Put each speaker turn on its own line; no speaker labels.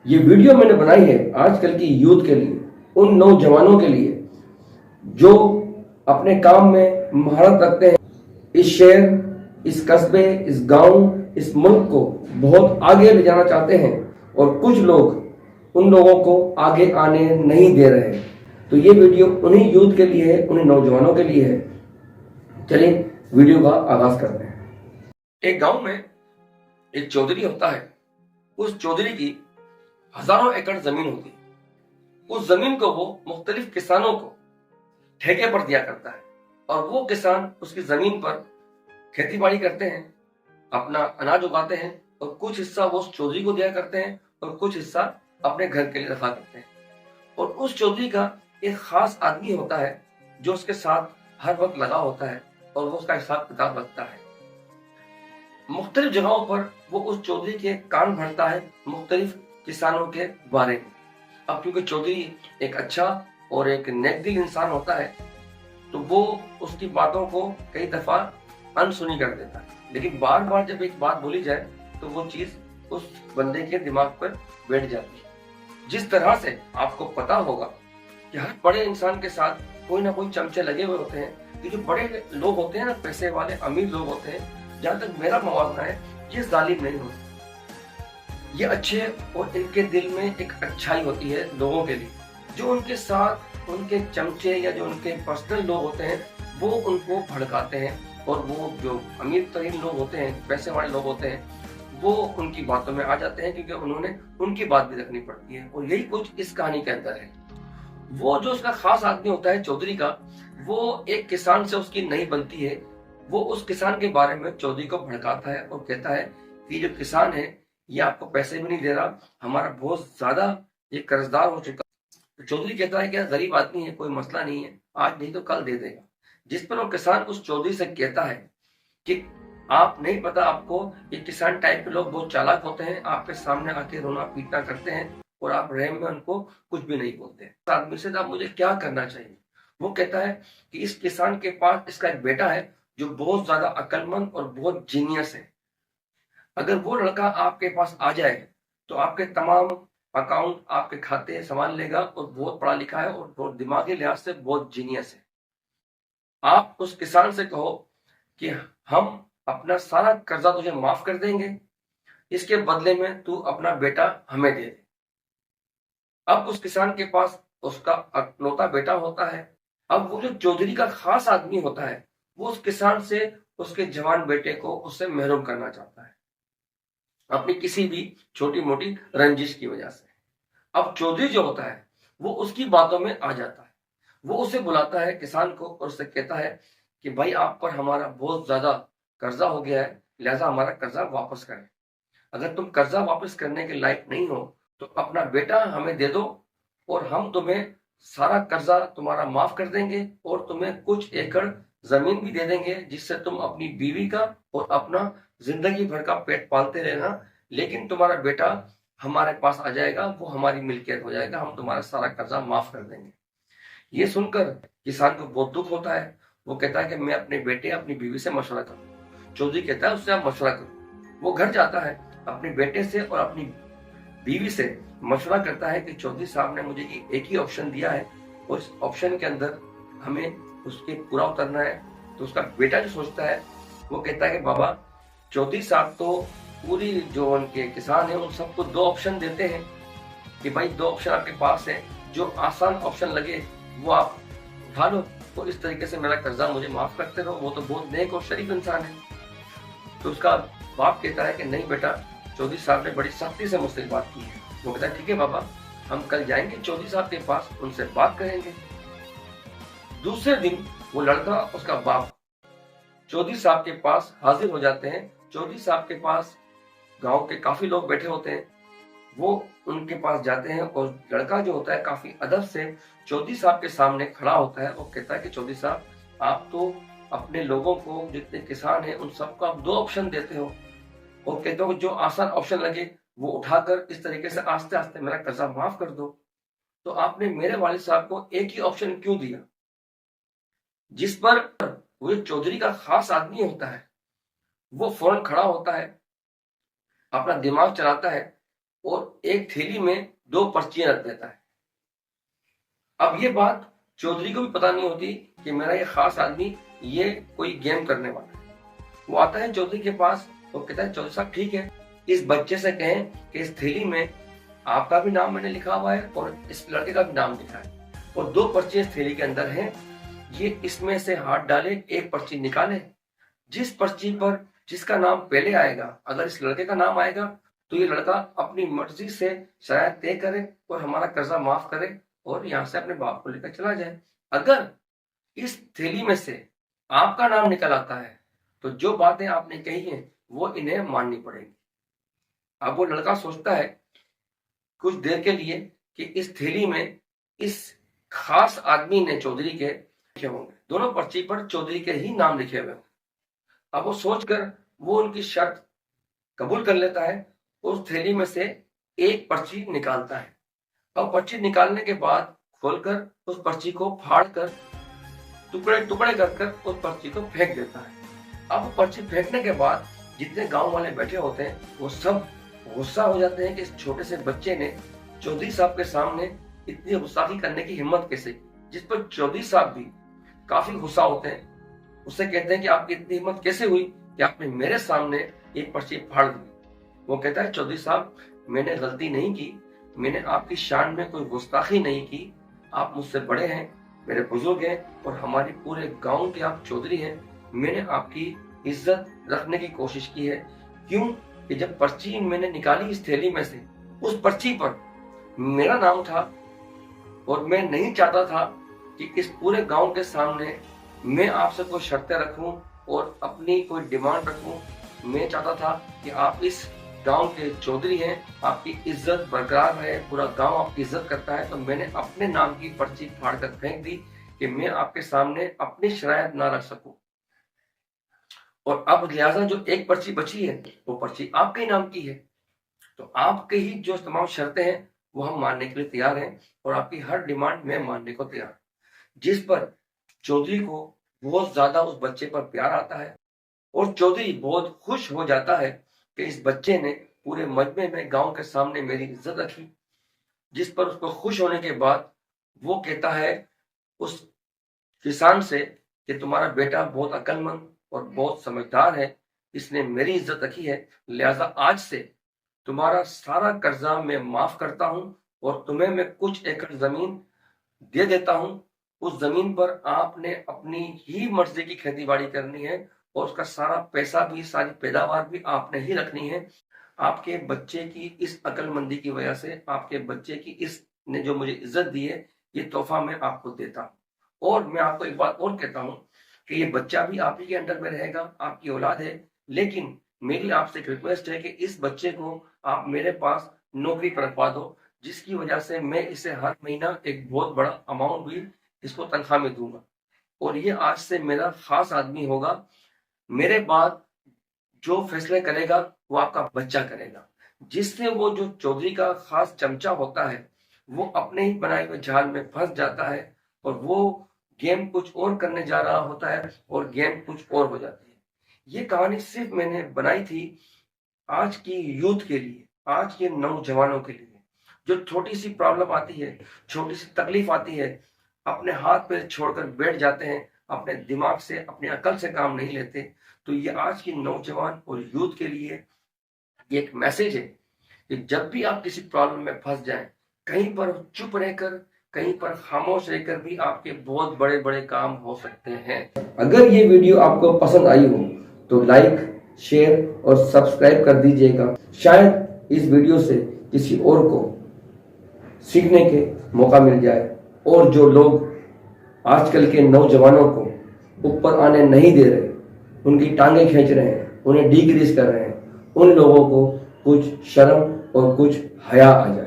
ये वीडियो मैंने बनाई है आजकल की यूथ के लिए, उन नौजवानों के लिए जो अपने काम में महारत रखते हैं। इस शहर, इस कस्बे, इस गांव, इस मुल्क को बहुत आगे ले जाना चाहते हैं और कुछ लोग उन लोगों को आगे आने नहीं दे रहे हैं। तो ये वीडियो उन्हीं यूथ के लिए है, उन्हीं नौजवानों के लिए है। चलिए वीडियो का आगाज करते हैं। एक गांव में एक चौधरी होता है। उस चौधरी की हजारों एकड़ जमीन होती है। उस जमीन को वो मुख्तलिफ किसानों को ठेके पर दिया करता है और वो किसान उसकी जमीन पर खेती बाड़ी करते हैं, अपना अनाज उगाते हैं और कुछ हिस्सा वो उस चौधरी को दिया करते हैं और कुछ हिस्सा अपने घर के लिए रखा करते हैं। और उस चौधरी का एक खास आदमी होता है जो उसके साथ हर वक्त लगा होता है और वो उसका हिसाब किताब रखता है। मुख्तलिफ जगहों पर वो उस चौधरी के कान भरता है मुख्तलिफ किसानों के बारे में। अब क्योंकि चौधरी एक अच्छा और एक नेकदिल इंसान होता है तो वो उसकी बातों को कई दफा अनसुनी कर देता है, लेकिन बार बार जब एक बात बोली जाए तो वो चीज उस बंदे के दिमाग पर बैठ जाती है। जिस तरह से आपको पता होगा कि हर बड़े इंसान के साथ कोई ना कोई चमचे लगे हुए होते हैं। कि जो बड़े लोग होते हैं ना, पैसे वाले अमीर लोग होते हैं, जहां तक मेरा मवाजना है, ये जालिम नहीं होते। ये अच्छे और इनके दिल में एक अच्छाई होती है लोगों के लिए। जो उनके साथ उनके चमचे या जो उनके पर्सनल लोग होते हैं वो उनको भड़काते हैं और वो जो अमीर तरीन लोग होते हैं, पैसे वाले लोग होते हैं, वो उनकी बातों में आ जाते हैं क्योंकि उन्होंने उनकी बात भी रखनी पड़ती है। और यही कुछ इस कहानी के अंदर है। वो जो उसका खास आदमी होता है चौधरी का, वो एक किसान से उसकी नहीं बनती है। वो उस किसान के बारे में चौधरी को भड़काता है और कहता है कि जो किसान है ये आपको पैसे भी नहीं दे रहा, हमारा बहुत ज्यादा ये कर्जदार हो चुका। तो चौधरी कहता है कि यार गरीब आदमी है, कोई मसला नहीं है, आज नहीं तो कल दे देगा। जिस पर वो किसान उस चौधरी से कहता है कि आप नहीं पता, आपको ये किसान टाइप के लोग बहुत चालाक होते हैं, आपके सामने आके रोना पीटना करते हैं और आप रहम में उनको कुछ भी नहीं बोलते। इस आदमी से आप मुझे क्या करना चाहिए? वो कहता है कि इस किसान के पास इसका एक बेटा है जो बहुत ज्यादा अक्लमंद और बहुत जीनियस है। अगर वो लड़का आपके पास आ जाए तो आपके तमाम अकाउंट, आपके खाते संभाल लेगा और बहुत पढ़ा लिखा है और बहुत दिमागी लिहाज से बहुत जीनियस है। आप उस किसान से कहो कि हम अपना सारा कर्जा तुझे माफ कर देंगे, इसके बदले में तू अपना बेटा हमें दे दे। अब उस किसान के पास उसका अकलौता बेटा होता है। अब वो जो चौधरी का खास आदमी होता है वो उस किसान से उसके जवान बेटे को उससे महरूम करना चाहता है, अपनी किसी भी छोटी मोटी रंजिश की वजह से। अब चौधरी जो होता है वो उसकी बातों में आ जाता है। वो उसे बुलाता है किसान को और उससे कहता है कि भाई आप पर हमारा बहुत ज्यादा कर्जा हो गया है, लिहाजा हमारा कर्जा वापस करें। अगर तुम कर्जा वापस करने के लायक नहीं हो तो अपना बेटा हमें दे दो और हम तुम्हें सारा कर्जा तुम्हारा माफ कर देंगे और तुम्हें कुछ एकड़ जमीन भी दे देंगे जिससे तुम अपनी बीवी का और अपना जिंदगी भर का पेट पालते रहना। लेकिन तुम्हारा बेटा हमारे पास आ जाएगा, वो हमारी मिल्कियत हो जाएगा, हम तुम्हारा सारा कर्जा माफ कर देंगे। ये सुनकर किसान को बहुत दुख होता है। वो कहता है कि मैं अपने बेटे अपनी बीवी से मशवरा करूँ। चौधरी कहता है उससे आप मशवरा करो। वो घर जाता है, अपने बेटे से और अपनी बीवी से मशवरा करता है कि चौधरी साहब ने मुझे एक ही ऑप्शन दिया है और इस ऑप्शन के अंदर हमें उसके पूरा उतरना है। तो उसका बेटा जो सोचता है वो कहता है कि बाबा, चौधरी साहब तो पूरी जो उनके किसान है उन सबको दो ऑप्शन देते हैं कि भाई दो ऑप्शन आपके पास है, जो आसान ऑप्शन लगे वो आप उठा लो, तो इस तरीके से मेरा कर्जा मुझे माफ करते रहो। वो तो बहुत नेक और शरीफ इंसान है। तो उसका बाप कहता है कि नहीं बेटा, चौधरी साहब ने बड़ी सख्ती से मुझसे बात की है। वो कहता है ठीक है बाबा, हम कल जाएंगे चौधरी साहब के पास, उनसे बात करेंगे। दूसरे दिन वो लड़का उसका बाप चौधरी साहब के पास हाजिर हो जाते हैं। चौधरी साहब के पास गांव के काफी लोग बैठे होते हैं। वो उनके पास जाते हैं और लड़का जो होता है काफी अदब से चौधरी साहब के सामने खड़ा होता है और कहता है कि चौधरी साहब, आप तो अपने लोगों को, जितने किसान हैं उन सबको आप दो ऑप्शन देते हो और कहते हो जो आसान ऑप्शन लगे वो उठाकर इस तरीके से आस्ते आस्ते मेरा कर्जा माफ कर दो। तो आपने मेरे वालिद साहब को एक ही ऑप्शन क्यों दिया? जिस पर वो चौधरी का खास आदमी होता है वो फौरन खड़ा होता है, अपना दिमाग चलाता है और एक थैली में 2 पर्चियां रख देता है। अब ये बात चौधरी को भी पता नहीं होती कि मेरा ये खास आदमी ये कोई गेम करने वाला है। वो आता है चौधरी के पास और कहता है, चौधरी साहब ठीक है, इस बच्चे से कहें कि इस थैली में आपका भी नाम मैंने लिखा हुआ है और इस लड़के का भी नाम लिखा है और 2 पर्ची इस थैली के अंदर हैं। ये इसमें से हाथ डाले, एक पर्ची निकाले, जिस पर्ची पर जिसका नाम पहले आएगा, अगर इस लड़के का नाम आएगा तो ये लड़का अपनी मर्जी से शरायत तय करे और हमारा कर्जा माफ करे और यहाँ से अपने बाप को लेकर चला जाए। अगर इस थैली में से आपका नाम निकल आता है तो जो बातें आपने कही हैं वो इन्हें माननी पड़ेगी। अब वो लड़का सोचता है कुछ देर के लिए कि इस थैली में इस खास आदमी ने चौधरी के लिखे होंगे, दोनों पर्ची पर चौधरी के ही नाम लिखे हुए होंगे। अब वो सोचकर वो उनकी शर्त कबूल कर लेता है, उस थैली में से एक पर्ची निकालता है। अब पर्ची निकालने के बाद खोलकर उस पर्ची को फाड़कर टुकड़े टुकड़े कर उस पर्ची को फेंक देता है। अब पर्ची फेंकने के बाद जितने गांव वाले बैठे होते हैं वो सब गुस्सा हो जाते हैं कि इस छोटे से बच्चे ने चौधरी साहब के सामने इतनी गुस्ताखी करने की हिम्मत कैसे की, जिस पर चौधरी साहब भी काफी गुस्सा होते हैं। उससे कहते हैं कि आपकी इतनी हिम्मत कैसे हुई कि आपने मेरे सामने एक पर्ची फाड़ दी। वो कहता है, चौधरी साहब मैंने गलती नहीं की, मैंने आपकी शान में कोई गुस्ताखी नहीं की, आप मुझसे बड़े हैं, मेरे बुजुर्ग हैं और हमारे पूरे गांव के आप चौधरी हैं, मैंने आपकी इज्जत रखने की कोशिश की है। क्यों कि जब पर्ची मैंने निकाली इस थैली में से, उस पर्ची पर मेरा नाम था और मैं नहीं चाहता था कि इस पूरे गांव के सामने मैं आपसे कोई शर्तें रखूं और अपनी कोई डिमांड रखूं। मैं चाहता था कि आप इस गांव के चौधरी हैं, आपकी इज्जत बरकरार रहे, पूरा गांव आपकी इज्जत करता है, तो मैंने अपने नाम की पर्ची फाड़ कर फेंक दी कि मैं आपके सामने अपनी शरायत ना रख सकूं। और अब लिहाजा जो एक पर्ची बची है वो पर्ची आपके नाम की है, तो आपके ही जो तमाम शर्तें हैं वो हम मानने के लिए तैयार हैं और आपकी हर डिमांड में मानने को तैयार। जिस पर चौधरी को बहुत ज्यादा उस बच्चे पर प्यार आता है और चौधरी बहुत खुश हो जाता है कि इस बच्चे ने पूरे मजमे में गांव के सामने मेरी इज्जत रखी। जिस पर उसको खुश होने के बाद वो कहता है उस किसान से कि तुम्हारा बेटा बहुत अक्लमंद और बहुत समझदार है, इसने मेरी इज्जत रखी है, लिहाजा आज से तुम्हारा सारा कर्जा मैं माफ करता हूं और तुम्हें मैं कुछ एकड़ जमीन दे देता हूं। उस जमीन पर आपने अपनी ही मर्जी की खेती बाड़ी करनी है और उसका सारा पैसा भी, सारी पैदावार भी आपने ही रखनी है। आपके बच्चे की इस अक्लमंदी की वजह से, आपके बच्चे की इसने जो मुझे इज्जत दी है, ये तोहफा मैं आपको देता हूं। और मैं आपको एक बात और कहता हूं कि ये बच्चा भी आप ही के अंडर में रहेगा, आपकी औलाद है, लेकिन मेरी आपसे एक रिक्वेस्ट है कि इस बच्चे को आप मेरे पास नौकरी पर रखवा दो, जिसकी वजह से मैं इसे हर महीना एक बहुत बड़ा अमाउंट भी इसको तनख्वाह में दूंगा और ये आज से मेरा खास आदमी होगा। मेरे बाद जो फैसले करेगा वो आपका बच्चा करेगा। जिससे वो जो चौधरी का खास चमचा होता है वो अपने ही बनाए हुए जाल में फंस जाता है और वो गेम कुछ और करने जा रहा होता है और गेम कुछ और हो जाती है। ये कहानी सिर्फ मैंने बनाई थी आज की यूथ के लिए, आज के नौजवानों के लिए, जो छोटी सी प्रॉब्लम आती है, छोटी सी तकलीफ आती है, अपने हाथ पैर छोड़कर बैठ जाते हैं, अपने दिमाग से, अपनी अकल से काम नहीं लेते। तो ये आज की नौजवान और यूथ के लिए ये एक मैसेज है कि जब भी आप किसी प्रॉब्लम में फंस जाएं, कहीं पर चुप रहकर, कहीं पर खामोश रहकर भी आपके बहुत बड़े बड़े काम हो सकते हैं। अगर ये वीडियो आपको पसंद आई हो तो लाइक, शेयर और सब्सक्राइब कर दीजिएगा। शायद इस वीडियो से किसी और को सीखने के मौका मिल जाए और जो लोग आजकल के नौजवानों को ऊपर आने नहीं दे रहे, उनकी टांगे खींच रहे हैं, उन्हें डिग्रीज कर रहे हैं, उन लोगों को कुछ शर्म और कुछ हया आ जाए।